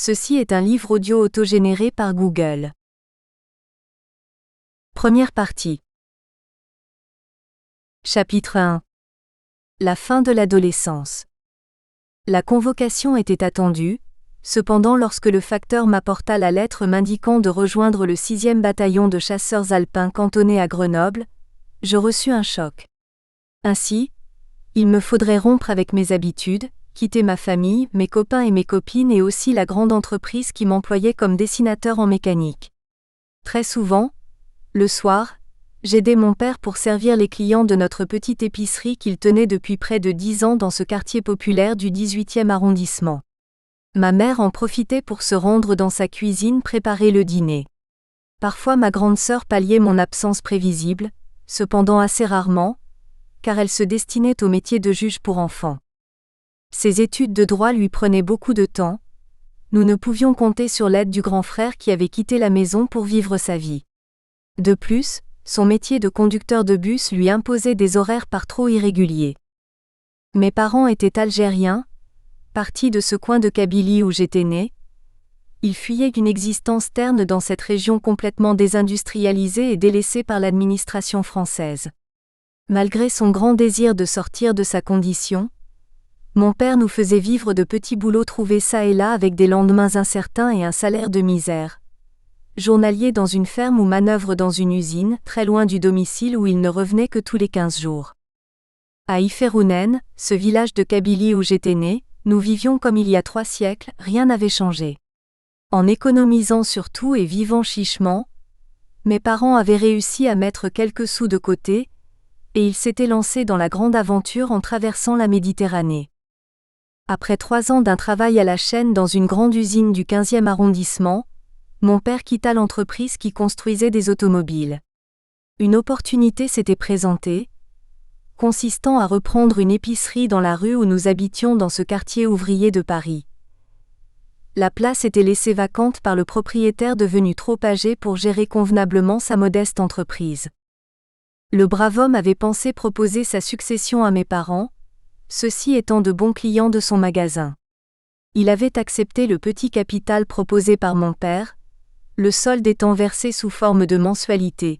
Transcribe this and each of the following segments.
Ceci est un livre audio autogénéré par Google. Première partie. Chapitre 1. La fin de l'adolescence. La convocation était attendue, cependant lorsque le facteur m'apporta la lettre m'indiquant de rejoindre le 6e bataillon de chasseurs alpins cantonné à Grenoble, je reçus un choc. Ainsi, il me faudrait rompre avec mes habitudes, quitter ma famille, mes copains et mes copines et aussi la grande entreprise qui m'employait comme dessinateur en mécanique. Très souvent, le soir, j'aidais mon père pour servir les clients de notre petite épicerie qu'il tenait depuis près de 10 ans dans ce quartier populaire du 18e arrondissement. Ma mère en profitait pour se rendre dans sa cuisine préparer le dîner. Parfois ma grande sœur palliait mon absence prévisible, cependant assez rarement, car elle se destinait au métier de juge pour enfants. Ses études de droit lui prenaient beaucoup de temps. Nous ne pouvions compter sur l'aide du grand frère qui avait quitté la maison pour vivre sa vie. De plus, son métier de conducteur de bus lui imposait des horaires par trop irréguliers. Mes parents étaient algériens, partis de ce coin de Kabylie où j'étais né. Ils fuyaient une existence terne dans cette région complètement désindustrialisée et délaissée par l'administration française. Malgré son grand désir de sortir de sa condition, mon père nous faisait vivre de petits boulots trouvés çà et là avec des lendemains incertains et un salaire de misère. Journalier dans une ferme ou manœuvre dans une usine, très loin du domicile où il ne revenait que tous les 15 jours. À Iferounen, ce village de Kabylie où j'étais né, nous vivions comme il y a 3 siècles, rien n'avait changé. En économisant sur tout et vivant chichement, mes parents avaient réussi à mettre quelques sous de côté, et ils s'étaient lancés dans la grande aventure en traversant la Méditerranée. Après 3 ans d'un travail à la chaîne dans une grande usine du 15e arrondissement, mon père quitta l'entreprise qui construisait des automobiles. Une opportunité s'était présentée, consistant à reprendre une épicerie dans la rue où nous habitions dans ce quartier ouvrier de Paris. La place était laissée vacante par le propriétaire devenu trop âgé pour gérer convenablement sa modeste entreprise. Le brave homme avait pensé proposer sa succession à mes parents, ceux-ci étant de bons clients de son magasin. Il avait accepté le petit capital proposé par mon père, le solde étant versé sous forme de mensualité.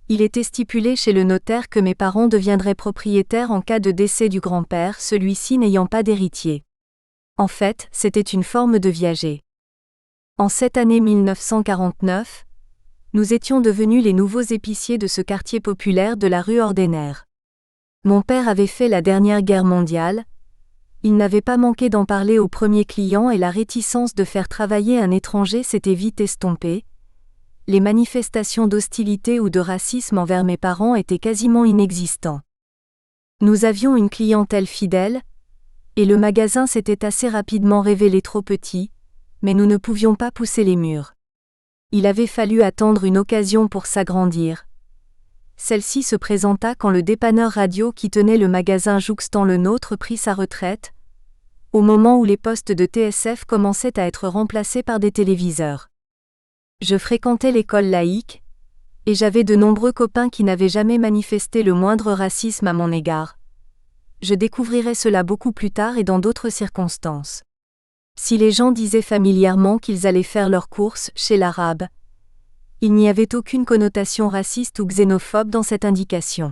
Il était stipulé chez le notaire que mes parents deviendraient propriétaires en cas de décès du grand-père, celui-ci n'ayant pas d'héritier. En fait, c'était une forme de viager. En cette année 1949, nous étions devenus les nouveaux épiciers de ce quartier populaire de la rue Ordener. Mon père avait fait la dernière guerre mondiale. Il n'avait pas manqué d'en parler aux premiers clients et la réticence de faire travailler un étranger s'était vite estompée. Les manifestations d'hostilité ou de racisme envers mes parents étaient quasiment inexistants. Nous avions une clientèle fidèle, et le magasin s'était assez rapidement révélé trop petit, mais nous ne pouvions pas pousser les murs. Il avait fallu attendre une occasion pour s'agrandir. Celle-ci se présenta quand le dépanneur radio qui tenait le magasin jouxtant le nôtre prit sa retraite, au moment où les postes de TSF commençaient à être remplacés par des téléviseurs. Je fréquentais l'école laïque, et j'avais de nombreux copains qui n'avaient jamais manifesté le moindre racisme à mon égard. Je découvrirais cela beaucoup plus tard et dans d'autres circonstances. Si les gens disaient familièrement qu'ils allaient faire leurs courses chez l'arabe, il n'y avait aucune connotation raciste ou xénophobe dans cette indication.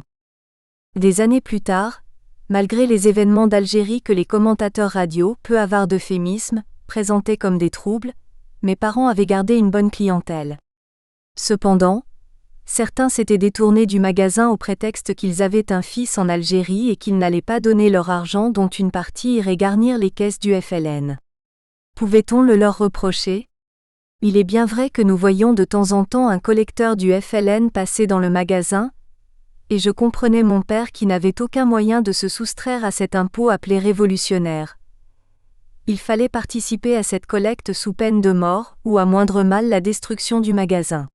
Des années plus tard, malgré les événements d'Algérie que les commentateurs radio, peu avares d'euphémismes, présentaient comme des troubles, mes parents avaient gardé une bonne clientèle. Cependant, certains s'étaient détournés du magasin au prétexte qu'ils avaient un fils en Algérie et qu'ils n'allaient pas donner leur argent dont une partie irait garnir les caisses du FLN. Pouvait-on le leur reprocher ? Il est bien vrai que nous voyions de temps en temps un collecteur du FLN passer dans le magasin, et je comprenais mon père qui n'avait aucun moyen de se soustraire à cet impôt appelé révolutionnaire. Il fallait participer à cette collecte sous peine de mort, ou à moindre mal la destruction du magasin.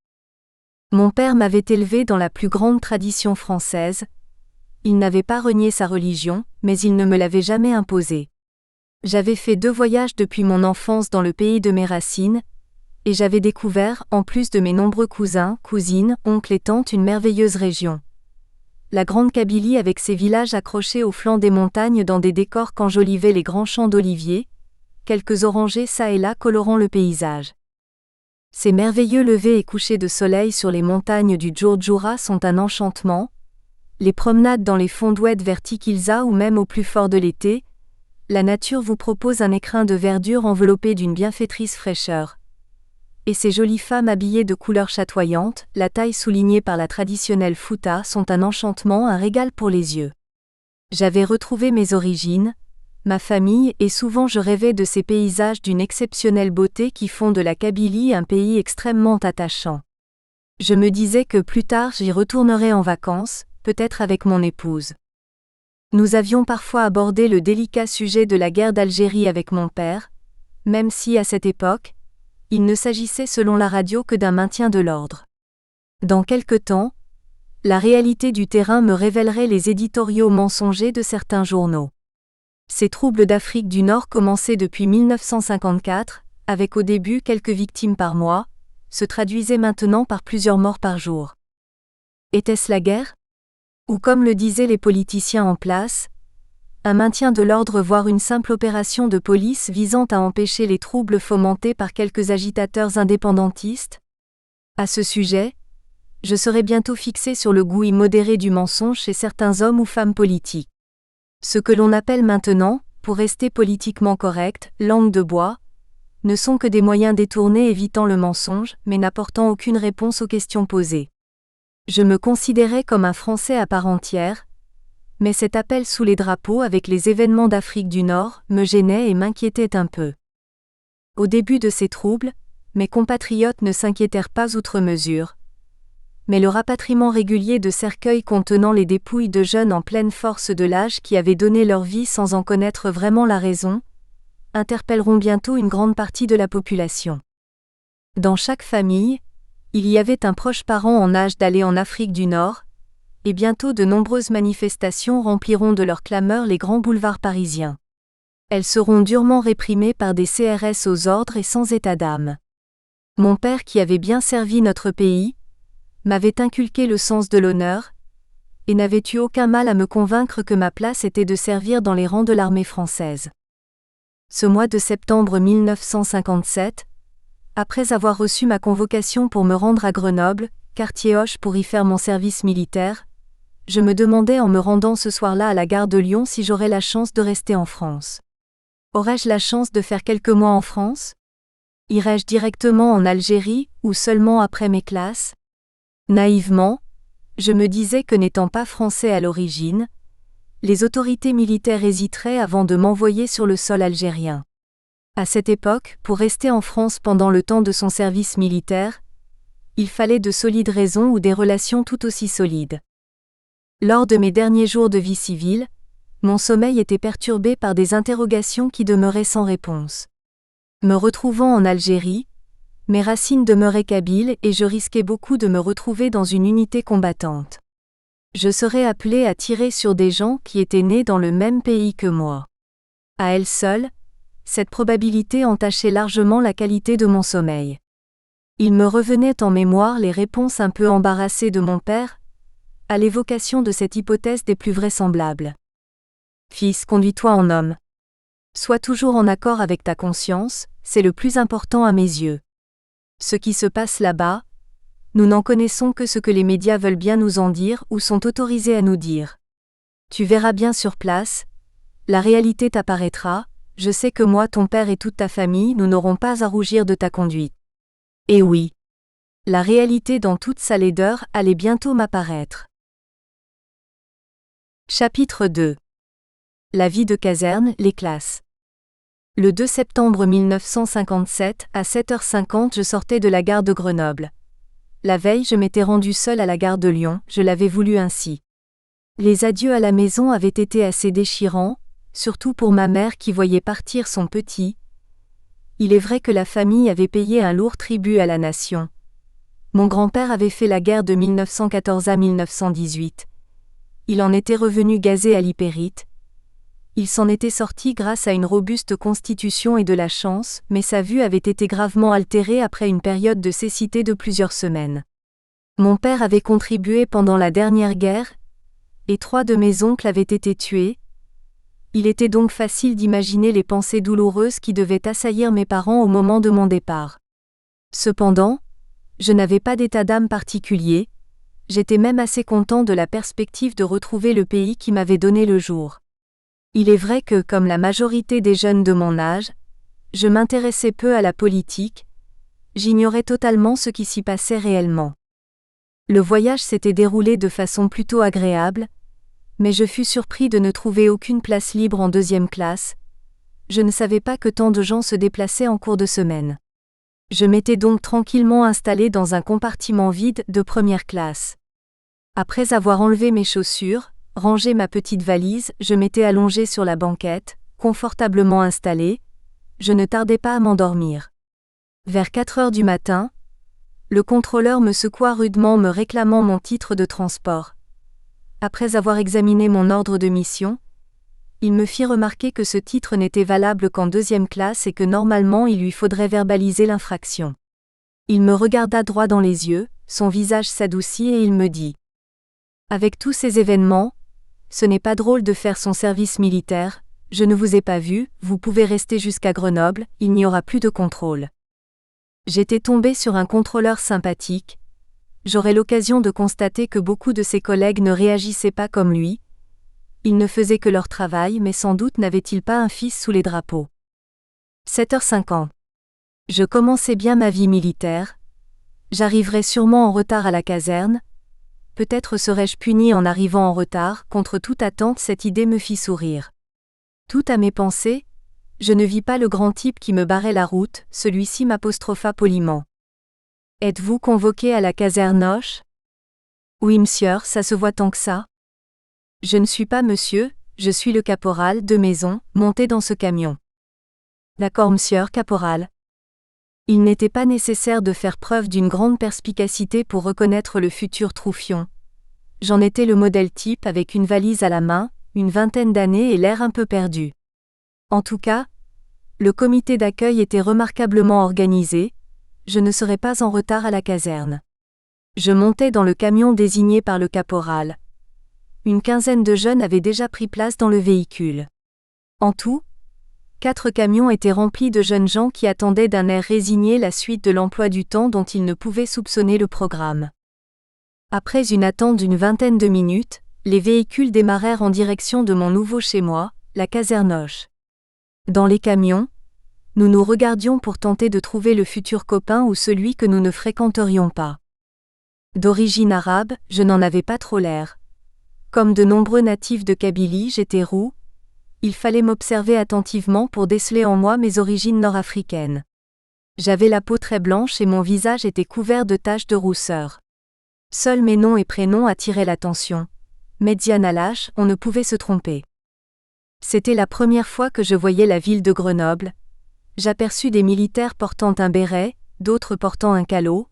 Mon père m'avait élevé dans la plus grande tradition française. Il n'avait pas renié sa religion, mais il ne me l'avait jamais imposée. J'avais fait 2 voyages depuis mon enfance dans le pays de mes racines, et j'avais découvert, en plus de mes nombreux cousins, cousines, oncles et tantes, une merveilleuse région. La grande Kabylie avec ses villages accrochés au flanc des montagnes dans des décors qu'enjolivaient les grands champs d'oliviers, quelques orangers çà et là colorant le paysage. Ces merveilleux levers et couchers de soleil sur les montagnes du Djurdjura sont un enchantement. Les promenades dans les fonds d'oued vers Tikilza ou même au plus fort de l'été, la nature vous propose un écrin de verdure enveloppé d'une bienfaitrice fraîcheur. Et ces jolies femmes habillées de couleurs chatoyantes, la taille soulignée par la traditionnelle fouta, sont un enchantement, un régal pour les yeux. J'avais retrouvé mes origines, ma famille, et souvent je rêvais de ces paysages d'une exceptionnelle beauté qui font de la Kabylie un pays extrêmement attachant. Je me disais que plus tard j'y retournerais en vacances, peut-être avec mon épouse. Nous avions parfois abordé le délicat sujet de la guerre d'Algérie avec mon père, même si à cette époque, il ne s'agissait selon la radio que d'un maintien de l'ordre. Dans quelque temps, la réalité du terrain me révélerait les éditoriaux mensongers de certains journaux. Ces troubles d'Afrique du Nord commençaient depuis 1954, avec au début quelques victimes par mois, se traduisaient maintenant par plusieurs morts par jour. Était-ce la guerre ? Ou comme le disaient les politiciens en place, un maintien de l'ordre voire une simple opération de police visant à empêcher les troubles fomentés par quelques agitateurs indépendantistes ? À ce sujet, je serai bientôt fixé sur le goût immodéré du mensonge chez certains hommes ou femmes politiques. Ce que l'on appelle maintenant, pour rester politiquement correct, langue de bois, ne sont que des moyens détournés évitant le mensonge, mais n'apportant aucune réponse aux questions posées. Je me considérais comme un Français à part entière, mais cet appel sous les drapeaux avec les événements d'Afrique du Nord me gênait et m'inquiétait un peu. Au début de ces troubles, mes compatriotes ne s'inquiétèrent pas outre mesure, mais le rapatriement régulier de cercueils contenant les dépouilles de jeunes en pleine force de l'âge qui avaient donné leur vie sans en connaître vraiment la raison, interpelleront bientôt une grande partie de la population. Dans chaque famille, il y avait un proche parent en âge d'aller en Afrique du Nord, et bientôt de nombreuses manifestations rempliront de leurs clameurs les grands boulevards parisiens. Elles seront durement réprimées par des CRS aux ordres et sans état d'âme. Mon père qui avait bien servi notre pays, m'avait inculqué le sens de l'honneur, et n'avait eu aucun mal à me convaincre que ma place était de servir dans les rangs de l'armée française. Ce mois de septembre 1957, après avoir reçu ma convocation pour me rendre à Grenoble, quartier Hoche pour y faire mon service militaire, je me demandais en me rendant ce soir-là à la gare de Lyon si j'aurais la chance de rester en France. Aurais-je la chance de faire quelques mois en France ? Irais-je directement en Algérie, ou seulement après mes classes ? Naïvement, je me disais que n'étant pas français à l'origine, les autorités militaires hésiteraient avant de m'envoyer sur le sol algérien. À cette époque, pour rester en France pendant le temps de son service militaire, il fallait de solides raisons ou des relations tout aussi solides. Lors de mes derniers jours de vie civile, mon sommeil était perturbé par des interrogations qui demeuraient sans réponse. Me retrouvant en Algérie, mes racines demeuraient kabyles et je risquais beaucoup de me retrouver dans une unité combattante. Je serais appelé à tirer sur des gens qui étaient nés dans le même pays que moi. À elle seule, cette probabilité entachait largement la qualité de mon sommeil. Il me revenait en mémoire les réponses un peu embarrassées de mon père, à l'évocation de cette hypothèse des plus vraisemblables. « Fils, conduis-toi en homme. Sois toujours en accord avec ta conscience, c'est le plus important à mes yeux. Ce qui se passe là-bas, nous n'en connaissons que ce que les médias veulent bien nous en dire ou sont autorisés à nous dire. Tu verras bien sur place, la réalité t'apparaîtra, je sais que moi, ton père et toute ta famille, nous n'aurons pas à rougir de ta conduite. » Et oui, la réalité dans toute sa laideur allait bientôt m'apparaître. Chapitre 2. La vie de caserne, les classes. Le 2 septembre 1957, à 7h50, je sortais de la gare de Grenoble. La veille, je m'étais rendu seul à la gare de Lyon, je l'avais voulu ainsi. Les adieux à la maison avaient été assez déchirants, surtout pour ma mère qui voyait partir son petit. Il est vrai que la famille avait payé un lourd tribut à la nation. Mon grand-père avait fait la guerre de 1914 à 1918. Il en était revenu gazé à l'hypérite. Il s'en était sorti grâce à une robuste constitution et de la chance, mais sa vue avait été gravement altérée après une période de cécité de plusieurs semaines. Mon père avait contribué pendant la dernière guerre, et 3 de mes oncles avaient été tués. Il était donc facile d'imaginer les pensées douloureuses qui devaient assaillir mes parents au moment de mon départ. Cependant, je n'avais pas d'état d'âme particulier, j'étais même assez content de la perspective de retrouver le pays qui m'avait donné le jour. Il est vrai que, comme la majorité des jeunes de mon âge, je m'intéressais peu à la politique, j'ignorais totalement ce qui s'y passait réellement. Le voyage s'était déroulé de façon plutôt agréable, mais je fus surpris de ne trouver aucune place libre en deuxième classe. Je ne savais pas que tant de gens se déplaçaient en cours de semaine. Je m'étais donc tranquillement installé dans un compartiment vide de première classe. Après avoir enlevé mes chaussures, rangé ma petite valise, je m'étais allongé sur la banquette, confortablement installé. Je ne tardais pas à m'endormir. Vers 4 heures du matin, le contrôleur me secoua rudement me réclamant mon titre de transport. Après avoir examiné mon ordre de mission, il me fit remarquer que ce titre n'était valable qu'en deuxième classe et que normalement il lui faudrait verbaliser l'infraction. Il me regarda droit dans les yeux, son visage s'adoucit et il me dit : « Avec tous ces événements, ce n'est pas drôle de faire son service militaire, je ne vous ai pas vu, vous pouvez rester jusqu'à Grenoble, il n'y aura plus de contrôle. » J'étais tombé sur un contrôleur sympathique. J'aurai l'occasion de constater que beaucoup de ses collègues ne réagissaient pas comme lui. Ils ne faisaient que leur travail, mais sans doute n'avaient-ils pas un fils sous les drapeaux. 7h50. Je commençais bien ma vie militaire. J'arriverais sûrement en retard à la caserne. Peut-être serais-je puni en arrivant en retard. Contre toute attente, cette idée me fit sourire. Tout à mes pensées, je ne vis pas le grand type qui me barrait la route, celui-ci m'apostropha poliment. « Êtes-vous convoqué à la caserne Hoche ? » ?»« Oui, monsieur, ça se voit tant que ça. » »« Je ne suis pas monsieur, je suis le caporal de maison, monté dans ce camion. »« D'accord, monsieur, caporal. » Il n'était pas nécessaire de faire preuve d'une grande perspicacité pour reconnaître le futur Troufion. J'en étais le modèle type avec une valise à la main, une vingtaine d'années et l'air un peu perdu. En tout cas, le comité d'accueil était remarquablement organisé, je ne serais pas en retard à la caserne. Je montais dans le camion désigné par le caporal. Une quinzaine de jeunes avaient déjà pris place dans le véhicule. En tout, 4 camions étaient remplis de jeunes gens qui attendaient d'un air résigné la suite de l'emploi du temps dont ils ne pouvaient soupçonner le programme. Après une attente d'une vingtaine de minutes, les véhicules démarrèrent en direction de mon nouveau chez-moi, la caserne Hoche. Dans les camions, nous nous regardions pour tenter de trouver le futur copain ou celui que nous ne fréquenterions pas. D'origine arabe, je n'en avais pas trop l'air. Comme de nombreux natifs de Kabylie, j'étais roux. Il fallait m'observer attentivement pour déceler en moi mes origines nord-africaines. J'avais la peau très blanche et mon visage était couvert de taches de rousseur. Seuls mes noms et prénoms attiraient l'attention. Mediane Alache, on ne pouvait se tromper. C'était la première fois que je voyais la ville de Grenoble. J'aperçus des militaires portant un béret, d'autres portant un calot.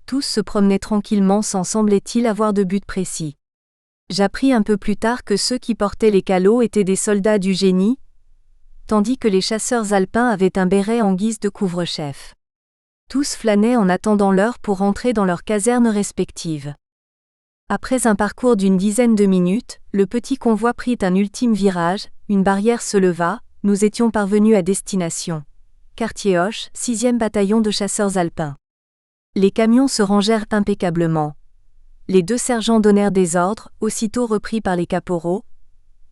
Tous se promenaient tranquillement sans semblait-il avoir de but précis. J'appris un peu plus tard que ceux qui portaient les calots étaient des soldats du génie, tandis que les chasseurs alpins avaient un béret en guise de couvre-chef. Tous flânaient en attendant l'heure pour rentrer dans leurs casernes respectives. Après un parcours d'une dizaine de minutes, le petit convoi prit un ultime virage, une barrière se leva, nous étions parvenus à destination. Quartier Hoche, 6e bataillon de chasseurs alpins. Les camions se rangèrent impeccablement. Les 2 sergents donnèrent des ordres, aussitôt repris par les caporaux.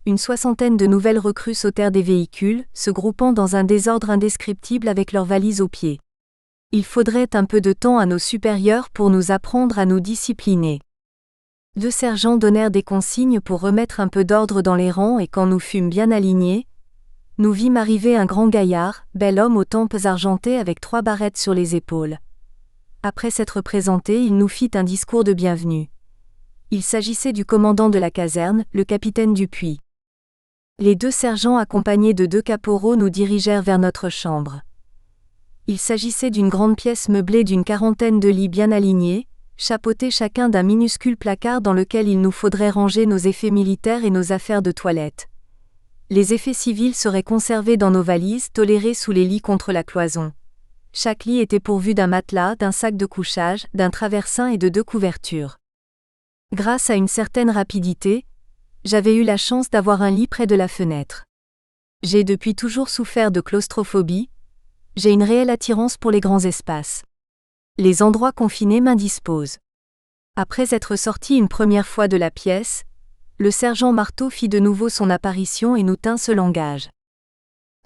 Une soixantaine de nouvelles recrues sautèrent des véhicules, se groupant dans un désordre indescriptible avec leurs valises aux pieds. Il faudrait un peu de temps à nos supérieurs pour nous apprendre à nous discipliner. 2 sergents donnèrent des consignes pour remettre un peu d'ordre dans les rangs et quand nous fûmes bien alignés, nous vîmes arriver un grand gaillard, bel homme aux tempes argentées avec 3 barrettes sur les épaules. Après s'être présenté, il nous fit un discours de bienvenue. Il s'agissait du commandant de la caserne, le capitaine Dupuis. Les 2 sergents accompagnés de 2 caporaux nous dirigèrent vers notre chambre. Il s'agissait d'une grande pièce meublée d'une quarantaine de lits bien alignés, chapeautés chacun d'un minuscule placard dans lequel il nous faudrait ranger nos effets militaires et nos affaires de toilette. Les effets civils seraient conservés dans nos valises, tolérés sous les lits contre la cloison. Chaque lit était pourvu d'un matelas, d'un sac de couchage, d'un traversin et de 2 couvertures. Grâce à une certaine rapidité, j'avais eu la chance d'avoir un lit près de la fenêtre. J'ai depuis toujours souffert de claustrophobie. J'ai une réelle attirance pour les grands espaces. Les endroits confinés m'indisposent. Après être sorti une première fois de la pièce, le sergent Marteau fit de nouveau son apparition et nous tint ce langage.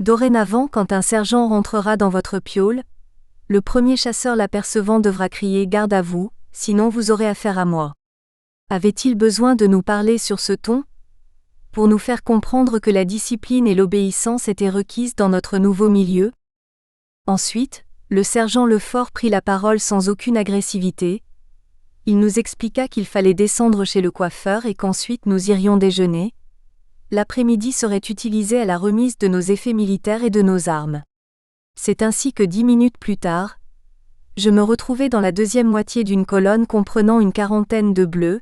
Dorénavant, quand un sergent rentrera dans votre piaule, le premier chasseur l'apercevant devra crier « Garde à vous », sinon vous aurez affaire à moi. Avait-il besoin de nous parler sur ce ton ? Pour nous faire comprendre que la discipline et l'obéissance étaient requises dans notre nouveau milieu ? Ensuite, le sergent Lefort prit la parole sans aucune agressivité. Il nous expliqua qu'il fallait descendre chez le coiffeur et qu'ensuite nous irions déjeuner. L'après-midi serait utilisé à la remise de nos effets militaires et de nos armes. C'est ainsi que 10 minutes plus tard, je me retrouvais dans la deuxième moitié d'une colonne comprenant une quarantaine de bleus,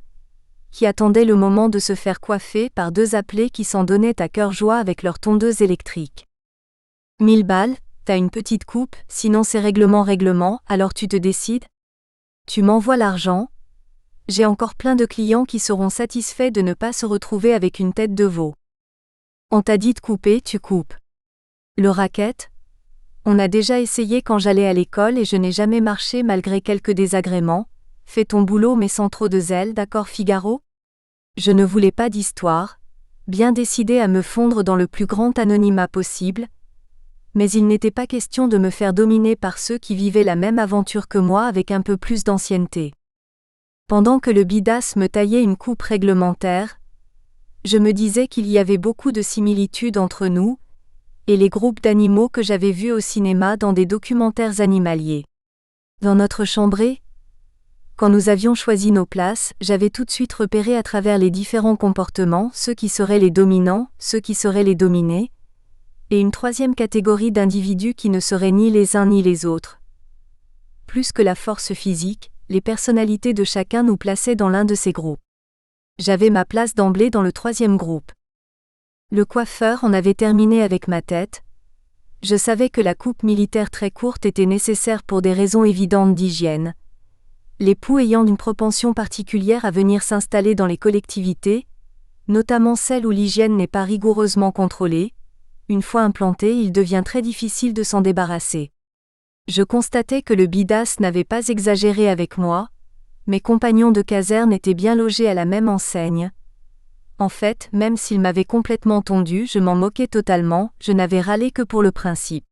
qui attendaient le moment de se faire coiffer par 2 appelés qui s'en donnaient à cœur joie avec leur tondeuse électrique. 1000 balles, t'as une petite coupe, sinon c'est règlement, alors tu te décides ? Tu m'envoies l'argent ? J'ai encore plein de clients qui seront satisfaits de ne pas se retrouver avec une tête de veau. On t'a dit de couper, tu coupes. Le racket ? On a déjà essayé quand j'allais à l'école et je n'ai jamais marché malgré quelques désagréments. Fais ton boulot mais sans trop de zèle, d'accord Figaro ? Je ne voulais pas d'histoire, bien décidé à me fondre dans le plus grand anonymat possible, mais il n'était pas question de me faire dominer par ceux qui vivaient la même aventure que moi avec un peu plus d'ancienneté. Pendant que le bidasse me taillait une coupe réglementaire, je me disais qu'il y avait beaucoup de similitudes entre nous et les groupes d'animaux que j'avais vus au cinéma dans des documentaires animaliers. Dans notre chambrée, quand nous avions choisi nos places, j'avais tout de suite repéré à travers les différents comportements ceux qui seraient les dominants, ceux qui seraient les dominés, et une troisième catégorie d'individus qui ne seraient ni les uns ni les autres. Plus que la force physique, les personnalités de chacun nous plaçaient dans l'un de ces groupes. J'avais ma place d'emblée dans le 3e groupe. Le coiffeur en avait terminé avec ma tête. Je savais que la coupe militaire très courte était nécessaire pour des raisons évidentes d'hygiène. L'époux ayant une propension particulière à venir s'installer dans les collectivités, notamment celles où l'hygiène n'est pas rigoureusement contrôlée, une fois implanté, il devient très difficile de s'en débarrasser. Je constatais que le bidasse n'avait pas exagéré avec moi, mes compagnons de caserne étaient bien logés à la même enseigne. En fait, même s'il m'avait complètement tondu, je m'en moquais totalement, je n'avais râlé que pour le principe.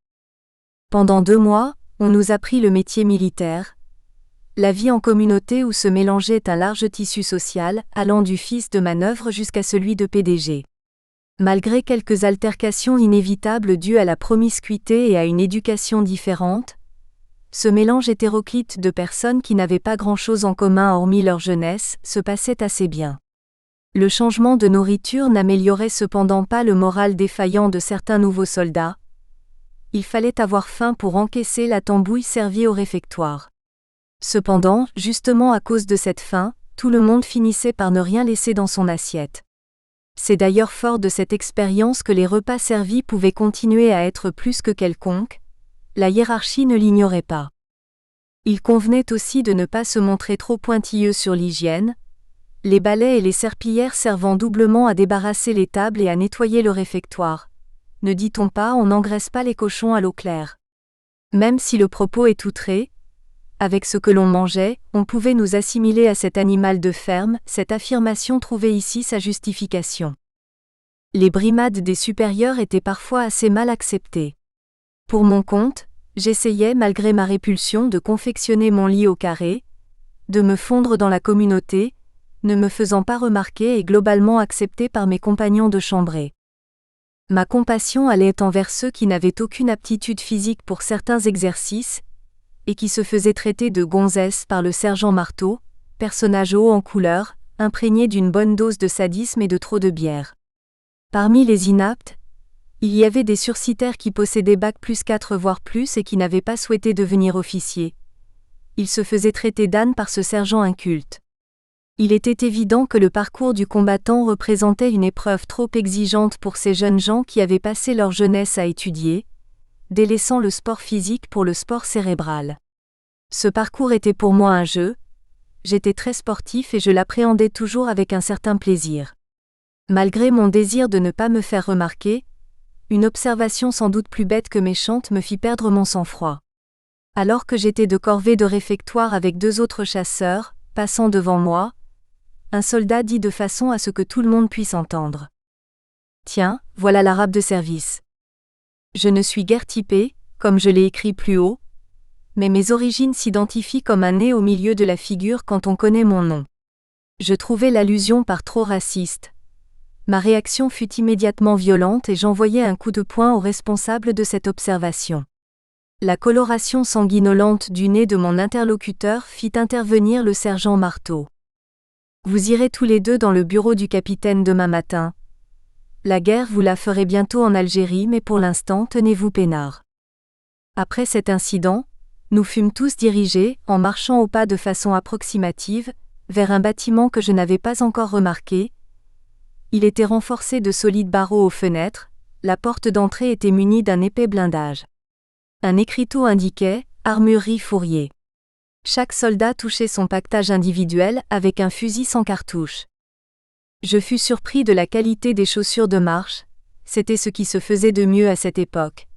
Pendant 2 mois, on nous apprit le métier militaire, la vie en communauté où se mélangeait un large tissu social, allant du fils de manœuvre jusqu'à celui de PDG. Malgré quelques altercations inévitables dues à la promiscuité et à une éducation différente, ce mélange hétéroclite de personnes qui n'avaient pas grand-chose en commun hormis leur jeunesse se passait assez bien. Le changement de nourriture n'améliorait cependant pas le moral défaillant de certains nouveaux soldats. Il fallait avoir faim pour encaisser la tambouille servie au réfectoire. Cependant, justement à cause de cette faim, tout le monde finissait par ne rien laisser dans son assiette. C'est d'ailleurs fort de cette expérience que les repas servis pouvaient continuer à être plus que quelconques. La hiérarchie ne l'ignorait pas. Il convenait aussi de ne pas se montrer trop pointilleux sur l'hygiène, les balais et les serpillières servant doublement à débarrasser les tables et à nettoyer le réfectoire. Ne dit-on pas on n'engraisse pas les cochons à l'eau claire. Même si le propos est outré, avec ce que l'on mangeait, on pouvait nous assimiler à cet animal de ferme, cette affirmation trouvait ici sa justification. Les brimades des supérieurs étaient parfois assez mal acceptées. Pour mon compte, j'essayais malgré ma répulsion de confectionner mon lit au carré, de me fondre dans la communauté, ne me faisant pas remarquer et globalement accepté par mes compagnons de chambrée. Ma compassion allait envers ceux qui n'avaient aucune aptitude physique pour certains exercices, et qui se faisaient traiter de gonzesses par le sergent Marteau, personnage haut en couleur, imprégné d'une bonne dose de sadisme et de trop de bière. Parmi les inaptes, il y avait des sursitaires qui possédaient bac +4 voire plus et qui n'avaient pas souhaité devenir officiers. Ils se faisaient traiter d'âne par ce sergent inculte. Il était évident que le parcours du combattant représentait une épreuve trop exigeante pour ces jeunes gens qui avaient passé leur jeunesse à étudier, délaissant le sport physique pour le sport cérébral. Ce parcours était pour moi un jeu, j'étais très sportif et je l'appréhendais toujours avec un certain plaisir. Malgré mon désir de ne pas me faire remarquer, Une observation sans doute plus bête que méchante me fit perdre mon sang-froid. Alors que j'étais de corvée de réfectoire avec 2 autres chasseurs, passant devant moi, un soldat dit de façon à ce que tout le monde puisse entendre. Tiens, voilà l'arabe de service. Je ne suis guère typé, comme je l'ai écrit plus haut, mais mes origines s'identifient comme un nez au milieu de la figure quand on connaît mon nom. Je trouvais l'allusion par trop raciste. Ma réaction fut immédiatement violente et j'envoyai un coup de poing au responsable de cette observation. La coloration sanguinolente du nez de mon interlocuteur fit intervenir le sergent Marteau. Vous irez tous les 2 dans le bureau du capitaine demain matin. La guerre vous la ferez bientôt en Algérie, mais pour l'instant tenez-vous peinards. Après cet incident, nous fûmes tous dirigés, en marchant au pas de façon approximative, vers un bâtiment que je n'avais pas encore remarqué. Il était renforcé de solides barreaux aux fenêtres, la porte d'entrée était munie d'un épais blindage. Un écriteau indiquait « Armurerie Fourrier ». Chaque soldat touchait son pactage individuel avec un fusil sans cartouche. Je fus surpris de la qualité des chaussures de marche, c'était ce qui se faisait de mieux à cette époque.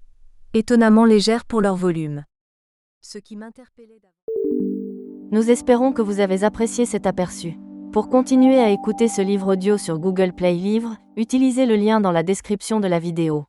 Étonnamment légères pour leur volume. Ce qui m'interpellait d'abord. Nous espérons que vous avez apprécié cet aperçu. Pour continuer à écouter ce livre audio sur Google Play Livres, utilisez le lien dans la description de la vidéo.